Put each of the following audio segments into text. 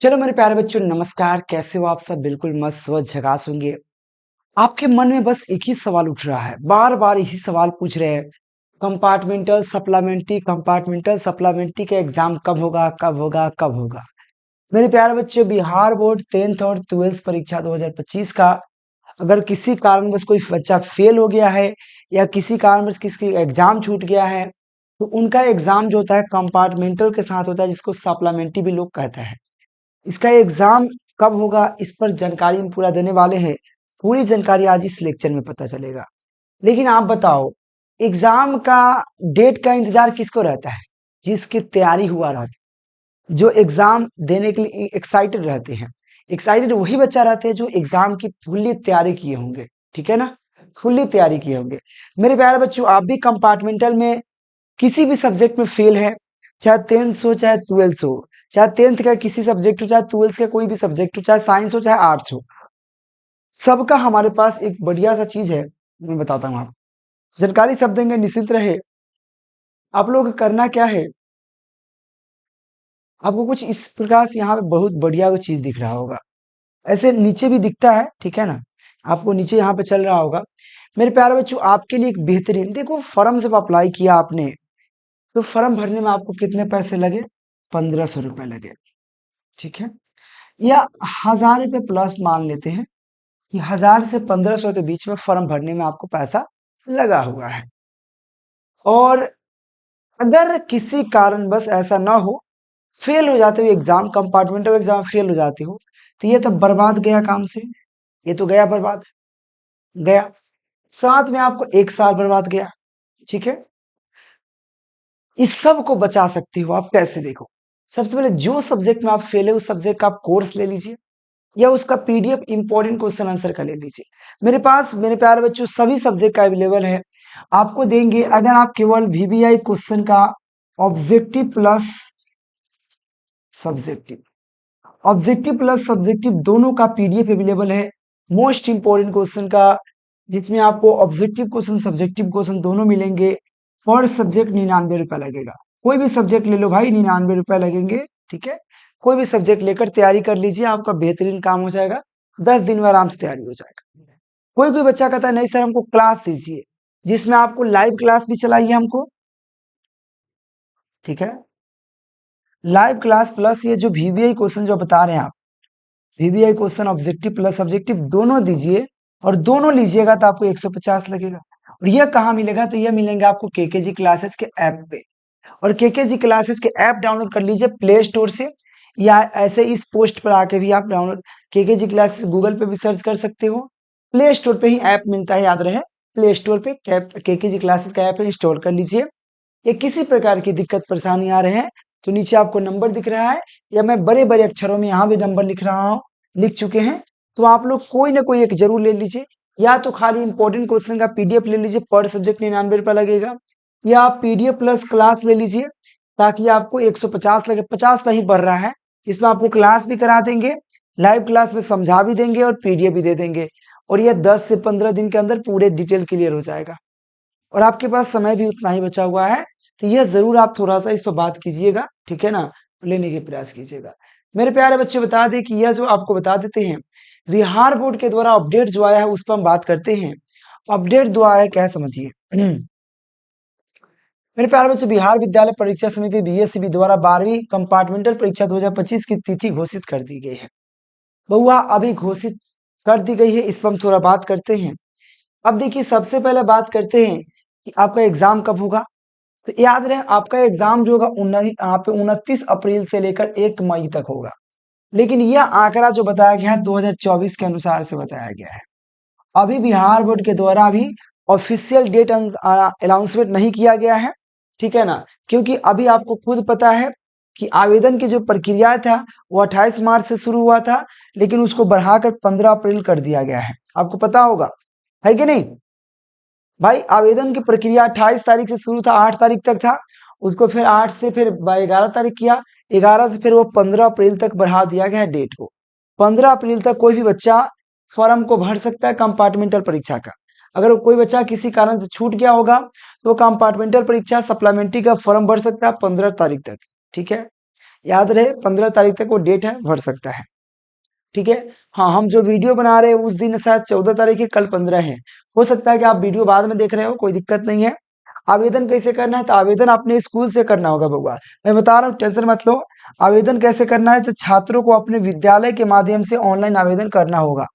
चलो मेरे प्यारे बच्चों, नमस्कार। कैसे हो आप सब? बिल्कुल मस्त स्वस्थ झकास होंगे। आपके मन में बस एक ही सवाल उठ रहा है, बार बार इसी सवाल पूछ रहे हैं, कंपार्टमेंटल सप्लीमेंट्री का एग्जाम कब होगा, कब होगा, कब होगा? मेरे प्यारे बच्चों, बिहार बोर्ड 10th और 12th परीक्षा 2025 का अगर किसी कारणवश कोई बच्चा फेल हो गया है या किसी कारणवश किसी एग्जाम छूट गया है, तो उनका एग्जाम जो होता है कंपार्टमेंटल के साथ होता है, जिसको सप्लीमेंट्री भी लोग कहते हैं। इसका एग्जाम कब होगा, इस पर जानकारी हम पूरा देने वाले हैं। पूरी जानकारी आज इस लेक्चर में पता चलेगा। लेकिन आप बताओ, एग्जाम का डेट का इंतजार किसको रहता है? जिसकी तैयारी हुआ रहता है, जो एग्जाम देने के लिए एक्साइटेड रहते हैं। एक्साइटेड वही बच्चा रहते हैं जो एग्जाम की फुल्ली तैयारी किए होंगे। ठीक है ना? फुल्ली तैयारी किए होंगे। मेरे प्यारे बच्चों, आप भी कंपार्टमेंटल में किसी भी सब्जेक्ट में फेल है, चाहे 10th हो चाहे 12th हो, चाहे 10th का किसी सब्जेक्ट हो चाहे 12th का कोई भी सब्जेक्ट हो, चाहे साइंस हो चाहे आर्ट्स हो, सबका हमारे पास एक बढ़िया सा चीज है। मैं बताता हूँ आपको, जानकारी सब देंगे, निश्चिंत रहे। आप लोग को करना क्या है, आपको कुछ इस प्रकार से यहाँ पे बहुत बढ़िया वो चीज दिख रहा होगा। ऐसे नीचे भी दिखता है, ठीक है ना? आपको नीचे यहाँ पे चल रहा होगा। मेरे प्यारे बच्चों, आपके लिए एक बेहतरीन देखो, फॉर्म जब अप्लाई किया आपने, तो फॉर्म भरने में आपको कितने पैसे लगे? 1500 रुपए लगे। ठीक है? या 1000 रुपये प्लस मान लेते हैं कि 1000 से 1500 के बीच में फॉर्म भरने में आपको पैसा लगा हुआ है। और अगर किसी कारणवश ऐसा ना हो, फेल हो जाते हो एग्जाम, कंपार्टमेंटल एग्जाम फेल हो जाते हो, तो ये तो बर्बाद गया काम से। ये तो गया बर्बाद, गया। साथ में आपको 1 साल बर्बाद गया। ठीक है? इस सब को बचा सकते हो आप कैसे? देखो, सबसे पहले जो सब्जेक्ट में आप फेल है, उस सब्जेक्ट का आप कोर्स ले लीजिए, या उसका पीडीएफ इंपॉर्टेंट क्वेश्चन आंसर का ले लीजिए। मेरे पास मेरे प्यारे बच्चों सभी सब्जेक्ट का अवेलेबल है। आपको देंगे, अगर आप केवल वीबीआई क्वेश्चन का objective plus subjective, objective plus subjective दोनों का पीडीएफ अवेलेबल है। मोस्ट इंपोर्टेंट क्वेश्चन का, जिसमें आपको ऑब्जेक्टिव क्वेश्चन सब्जेक्टिव क्वेश्चन दोनों मिलेंगे। पर सब्जेक्ट 99 रुपया लगेगा। कोई भी सब्जेक्ट ले लो भाई, 99 रुपया लगेंगे। ठीक है? कोई भी सब्जेक्ट लेकर तैयारी कर लीजिए, आपका बेहतरीन काम हो जाएगा। 10 दिन में आराम से तैयारी हो जाएगा। कोई कोई बच्चा कहता है नहीं सर हमको क्लास दीजिए, जिसमें आपको लाइव क्लास भी चलाइए हमको। ठीक है? लाइव क्लास प्लस ये जो वीवीआई क्वेश्चन जो बता रहे हैं आप, VVI question objective plus subjective दोनों दीजिए, और दोनों लीजिएगा तो आपको 150 लगेगा। और यह कहाँ मिलेगा? तो यह मिलेंगे आपको केकेजी क्लासेस के ऐप पे। और केकेजी क्लासेस के ऐप डाउनलोड कर लीजिए प्ले स्टोर से, या ऐसे इस पोस्ट पर आके भी आप डाउनलोड केकेजी क्लासेस गूगल पे भी सर्च कर सकते हो। प्ले स्टोर पे ही ऐप मिलता है, याद रहे। प्ले स्टोर पे केकेजी क्लासेस का ऐप इंस्टॉल कर लीजिए। या किसी प्रकार की दिक्कत परेशानी आ रहे हैं, तो नीचे आपको नंबर दिख रहा है, या मैं बड़े बड़े अक्षरों में यहाँ भी नंबर लिख रहा हूँ, लिख चुके हैं। तो आप लोग कोई ना कोई एक जरूर ले लीजिए, या तो खाली इंपॉर्टेंट क्वेश्चन का पीडीएफ ले लीजिए, पर सब्जेक्ट 99 रुपया लगेगा, या आप पीडीएफ प्लस क्लास ले लीजिए, ताकि आपको 150 लगे। 50 का ही बढ़ रहा है। इसमें आपको क्लास भी करा देंगे, लाइव क्लास में समझा भी देंगे और पीडीएफ भी दे देंगे। और यह 10 से 15 दिन के अंदर पूरे डिटेल क्लियर हो जाएगा। और आपके पास समय भी उतना ही बचा हुआ है, तो यह जरूर आप थोड़ा सा इस पर बात कीजिएगा। ठीक है ना? लेने के प्रयास कीजिएगा। मेरे प्यारे बच्चे, बता दें कि यह जो आपको बता देते हैं, बिहार बोर्ड के द्वारा अपडेट जो आया है उस पर हम बात करते हैं। अपडेट जो आया है क्या है समझिए। मेरे प्यारे बच्चे, बिहार विद्यालय परीक्षा समिति बीएससीबी द्वारा 12वीं कंपार्टमेंटल परीक्षा 2025 की तिथि घोषित कर दी गई है। बहुआ अभी घोषित कर दी गई है, इस पर हम थोड़ा बात करते हैं। अब देखिए, सबसे पहले बात करते हैं कि आपका एग्जाम कब होगा। तो याद रहे, आपका एग्जाम जो होगा 29 अप्रैल से लेकर 1 मई तक होगा। लेकिन यह आंकड़ा जो बताया गया है 2024 के अनुसार से बताया गया है। अभी बिहार बोर्ड के द्वारा भी ऑफिशियल डेट अनाउंसमेंट नहीं किया गया है। ठीक है ना? क्योंकि अभी आपको खुद पता है कि आवेदन की जो प्रक्रिया था वो 28 मार्च से शुरू हुआ था, लेकिन उसको बढ़ाकर 15 अप्रैल कर दिया गया है। आपको पता होगा, है कि नहीं भाई? आवेदन की प्रक्रिया 28 तारीख से शुरू था, 8 तारीख तक था। उसको फिर 8 से फिर 11 तारीख किया, 11 से फिर वो 15 अप्रैल तक बढ़ा दिया गया है डेट को। 15 अप्रैल तक कोई भी बच्चा फॉर्म को भर सकता है कंपार्टमेंटल परीक्षा का। अगर कोई बच्चा किसी कारण से छूट गया होगा, तो कंपार्टमेंटल परीक्षा सप्लीमेंट्री का फॉर्म भर सकता है 15 तारीख तक। ठीक है? याद रहे 15 तारीख तक वो डेट है, भर सकता है। ठीक है। हाँ, हम जो वीडियो बना रहे हैं उस दिन शायद 14 तारीख है, कल 15 है। हो सकता है कि आप वीडियो बाद में देख रहे हो, कोई दिक्कत नहीं है। आवेदन कैसे करना है, तो आवेदन अपने स्कूल से करना होगा बउआ। मैं बता रहा हूँ, टेंशन मत लो। आवेदन कैसे करना है, तो छात्रों को अपने विद्यालय के माध्यम से ऑनलाइन आवेदन करना होगा,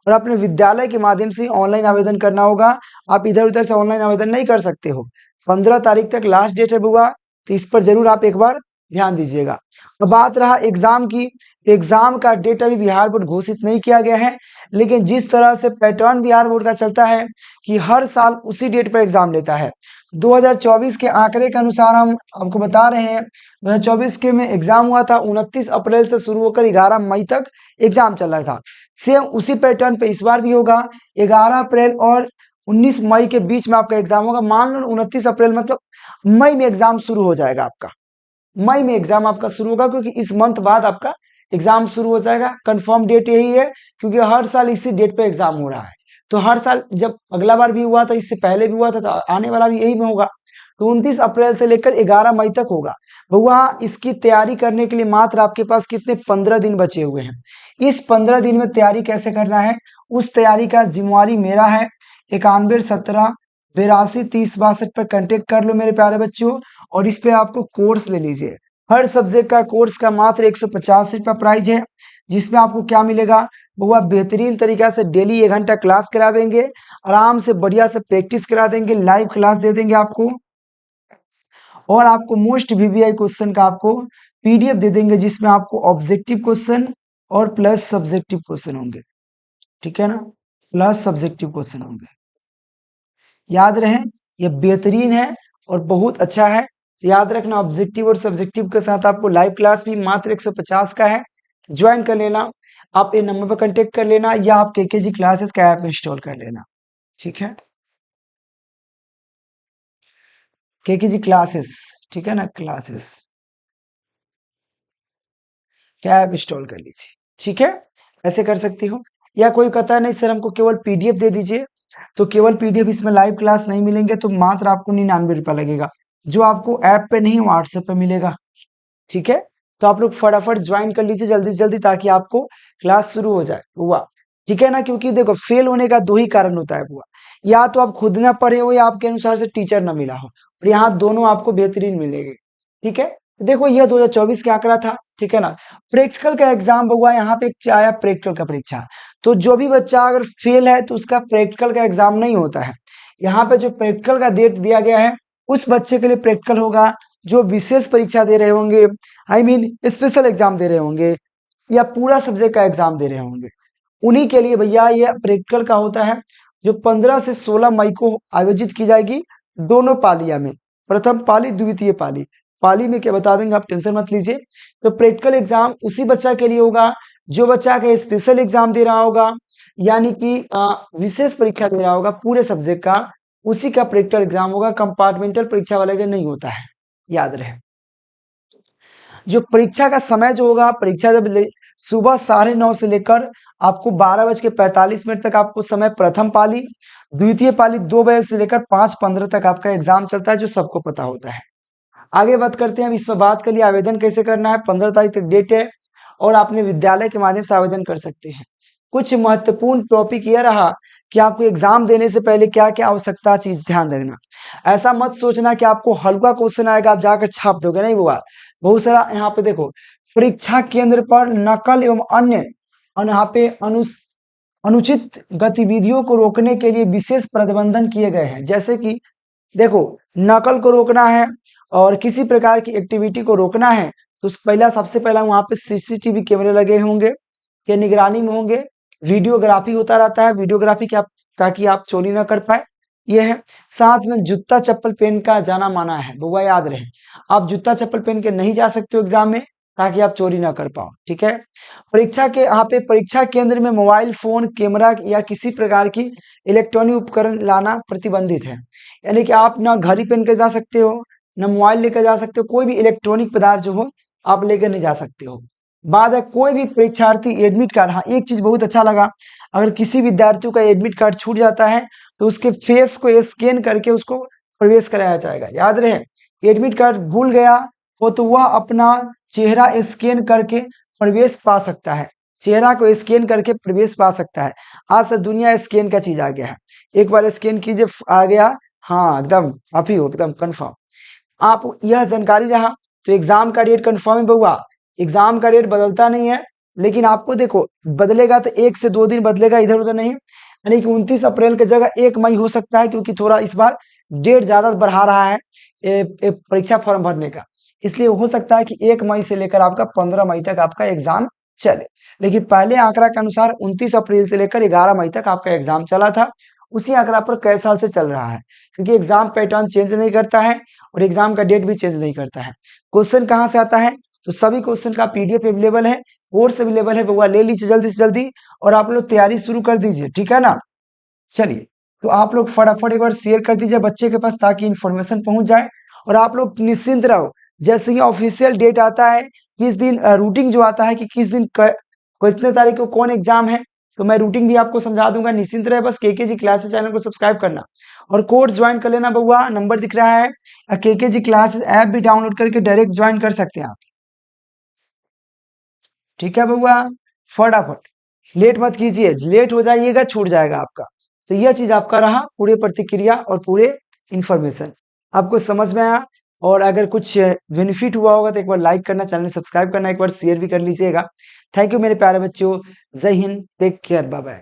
और अपने विद्यालय के माध्यम से ऑनलाइन आवेदन करना होगा। आप इधर उधर से ऑनलाइन आवेदन नहीं कर सकते हो। 15 तारीख तक लास्ट डेट है बउआ, तो इस पर जरूर आप एक बार ध्यान दीजिएगा। अब बात रहा एग्जाम की। एग्जाम का डेट अभी बिहार बोर्ड घोषित नहीं किया गया है, लेकिन जिस तरह से पैटर्न बिहार बोर्ड का चलता है कि हर साल उसी डेट पर एग्जाम लेता है। 2024 के आंकड़े के अनुसार हम आपको बता रहे हैं, 2024 के में एग्जाम हुआ था 29 अप्रैल से शुरू होकर 11 मई तक एग्जाम चल रहा था। सेम उसी पैटर्न पे इस बार भी होगा, 11 अप्रैल और 19 मई के बीच में आपका एग्जाम होगा। मान लो 29 अप्रैल मतलब मई में एग्जाम शुरू हो जाएगा आपका। मई में एग्जाम आपका शुरू होगा, क्योंकि इस मंथ बाद आपका एग्जाम शुरू हो जाएगा। कंफर्म डेट यही है, क्योंकि हर साल इसी डेट पे एग्जाम हो रहा है। तो हर साल जब अगला बार भी हुआ था, इससे पहले भी हुआ था, तो आने वाला भी यही में होगा। तो 29 अप्रैल से लेकर 11 मई तक होगा। वहाँ इसकी तैयारी करने के लिए मात्र आपके पास कितने 15 दिन बचे हुए हैं। इस 15 दिन में तैयारी कैसे करना है, उस तैयारी का जिम्मेवारी मेरा है। 91 17 82 30 62 पर कांटेक्ट कर लो मेरे प्यारे बच्चों, और इस पे आपको कोर्स ले लीजिए। हर सब्जेक्ट का कोर्स का मात्र 150 रुपया प्राइस है, जिसमें आपको क्या मिलेगा, वो बेहतरीन तरीका से डेली 1 घंटा क्लास करा देंगे, आराम से बढ़िया से प्रैक्टिस करा देंगे, लाइव क्लास दे देंगे आपको, और आपको मोस्ट वीवीआई क्वेश्चन का आपको पीडीएफ दे देंगे, जिसमें आपको ऑब्जेक्टिव क्वेश्चन और प्लस सब्जेक्टिव क्वेश्चन होंगे। ठीक है ना, प्लस सब्जेक्टिव क्वेश्चन होंगे। याद रहे, ये बेहतरीन है और बहुत अच्छा है। याद रखना, ऑब्जेक्टिव और सब्जेक्टिव के साथ आपको लाइव क्लास भी मात्र 150 का है, ज्वाइन कर लेना। आप ये नंबर पर कांटेक्ट कर लेना, या आप केकेजी क्लासेस का ऐप इंस्टॉल कर लेना। ठीक है, केकेजी क्लासेस, ठीक है ना, क्लासेस क्या ऐप इंस्टॉल कर लीजिए। ठीक है, ऐसे कर सकती हो। या कोई कहता है नहीं सर हमको केवल पीडीएफ दे दीजिए, तो केवल पीडीएफ, इसमें लाइव क्लास नहीं मिलेंगे, तो मात्र आपको 99 रुपया लगेगा, जो आपको ऐप पे नहीं व्हाट्सएप पे मिलेगा। ठीक है, तो आप लोग फटाफट ज्वाइन कर लीजिए जल्दी से जल्दी, ताकि आपको क्लास शुरू हो जाए बुआ। ठीक है ना, क्योंकि देखो फेल होने का दो ही कारण होता है बुआ, या तो आप खुद ना पढ़े हो, या आपके अनुसार से टीचर ना मिला हो, और यहाँ दोनों आपको बेहतरीन मिलेंगे। ठीक है, देखो यह 2024 का आंकड़ा था। ठीक है ना, प्रैक्टिकल का एग्जाम हुआ, यहाँ पे आया प्रैक्टिकल का परीक्षा। तो जो भी बच्चा अगर फेल है तो उसका प्रैक्टिकल का एग्जाम नहीं होता है। यहाँ पे जो प्रैक्टिकल का डेट दिया गया है, उस बच्चे के लिए प्रैक्टिकल होगा जो विशेष परीक्षा दे रहे होंगे, आई मीन स्पेशल एग्जाम दे रहे होंगे, या पूरा सब्जेक्ट का एग्जाम दे रहे होंगे, उन्हीं के लिए भैया ये प्रैक्टिकल का होता है, जो 15 से 16 मई को आयोजित की जाएगी, दोनों पालिया में, प्रथम पाली द्वितीय पाली। पाली में क्या बता देंगे, आप टेंशन मत लीजिए। तो प्रैक्टिकल एग्जाम उसी बच्चा के लिए होगा जो बच्चा का स्पेशल एग्जाम दे रहा होगा, यानी कि विशेष परीक्षा दे रहा होगा पूरे सब्जेक्ट का, उसी का प्रैक्टिकल एग्जाम होगा। कंपार्टमेंटल परीक्षा वाले का नहीं होता है, याद रहे। जो परीक्षा का समय जो होगा, परीक्षा जब सुबह 9:30 से लेकर आपको 12:45 तक आपको समय प्रथम पाली, द्वितीय पाली 2 बजे से लेकर 5:15 तक आपका एग्जाम चलता है, जो सबको पता होता है। आगे बात करते हैं, अब इस पर बात कर लिए आवेदन कैसे करना है। 15 तारीख तक डेट है, और आपने विद्यालय के माध्यम से आवेदन कर सकते हैं। कुछ महत्वपूर्ण टॉपिक यह रहा कि आपको एग्जाम देने से पहले क्या क्या आवश्यकता चीज ध्यान देना। ऐसा मत सोचना कि आपको हल्का क्वेश्चन आएगा आप जाकर छाप दोगे, नहीं हुआ। बहुत सारा यहाँ पे देखो, परीक्षा केंद्र पर नकल एवं अन्य और यहाँ पे अनुचित गतिविधियों को रोकने के लिए विशेष प्रतिबंधन किए गए हैं। जैसे कि देखो, नकल को रोकना है और किसी प्रकार की एक्टिविटी को रोकना है, तो पहला सबसे पहला वहां पे सीसीटीवी कैमरे लगे होंगे, के निगरानी में होंगे। वीडियोग्राफी होता रहता है, वीडियोग्राफी क्या, ताकि आप चोरी ना कर पाए, ये है। साथ में जूता चप्पल पहन का जाना माना है, बुआ याद रहे। आप जूता चप्पल पहन के नहीं जा सकते हो एग्जाम में, ताकि आप चोरी ना कर पाओ। ठीक है, परीक्षा के यहाँ पे परीक्षा केंद्र में मोबाइल फोन, कैमरा या किसी प्रकार की इलेक्ट्रॉनिक उपकरण लाना प्रतिबंधित है। यानी कि आप ना घड़ी पहन के जा सकते हो, ना मोबाइल लेकर जा सकते हो, कोई भी इलेक्ट्रॉनिक पदार्थ जो हो आप लेकर नहीं जा सकते हो। बाद है कोई भी परीक्षार्थी एडमिट कार्ड, हाँ एक चीज बहुत अच्छा लगा, अगर किसी विद्यार्थियों का एडमिट कार्ड छूट जाता है तो उसके फेस को स्कैन करके उसको प्रवेश कराया जाएगा। याद रहे, एडमिट कार्ड भूल गया हो तो वह अपना चेहरा स्कैन करके प्रवेश पा सकता है। चेहरा को स्कैन करके प्रवेश पा सकता है। आज से दुनिया स्कैन का चीज आ गया है। एक बार स्कैन कीजिए, आ गया। हाँ, एकदम आप ही हो, एकदम कंफर्म। आप यह जानकारी रहा तो एग्जाम का डेट कंफर्म है बउआ। एग्जाम का डेट बदलता नहीं है, लेकिन आपको देखो बदलेगा तो 1 से 2 दिन बदलेगा, इधर उधर नहीं। यानी कि 29 अप्रैल की जगह 1 मई हो सकता है, क्योंकि थोड़ा इस बार डेट ज्यादा बढ़ा रहा है परीक्षा फॉर्म भरने का। इसलिए हो सकता है कि 1 मई से लेकर आपका 15 मई तक आपका एग्जाम चले। लेकिन पहले आंकड़ा के अनुसार 29 अप्रैल से लेकर 11 मई तक आपका एग्जाम चला था। उसी आंकड़ा पर कई साल से चल रहा है, क्योंकि एग्जाम पैटर्न चेंज नहीं करता है और एग्जाम का डेट भी चेंज नहीं करता है। क्वेश्चन कहाँ से आता है? तो सभी क्वेश्चन का पीडीएफ अवेलेबल है, कोर्स अवेलेबल है बउआ, ले लीजिए जल्दी से जल्दी और आप लोग तैयारी शुरू कर दीजिए, ठीक है ना। चलिए, तो आप लोग फटाफट एक बार शेयर कर दीजिए बच्चे के पास, ताकि इन्फॉर्मेशन पहुंच जाए और आप लोग निश्चिंत रहो। जैसे ही ऑफिशियल डेट आता है, किस दिन रूटिंग जो आता है कि किस दिन कितने तारीख को कौन एग्जाम है, तो मैं रूटिंग भी आपको समझा दूंगा। निश्चिंत रहे, बस केकेजी क्लासेस चैनल को सब्सक्राइब करना और कोर्स ज्वाइन कर लेना बउआ। नंबर दिख रहा है, केकेजी क्लासेस ऐप भी डाउनलोड करके डायरेक्ट ज्वाइन कर सकते हैं आप, ठीक है बउआ। फटाफट लेट मत कीजिए, लेट हो जाइएगा छूट जाएगा आपका। तो यह चीज आपका रहा, पूरे प्रतिक्रिया और पूरे इंफॉर्मेशन आपको समझ में आया। और अगर कुछ बेनिफिट हुआ होगा तो एक बार लाइक करना, चैनल सब्सक्राइब करना, एक बार शेयर भी कर लीजिएगा। थैंक यू मेरे प्यारे बच्चों। जय Hind, take care, bye bye.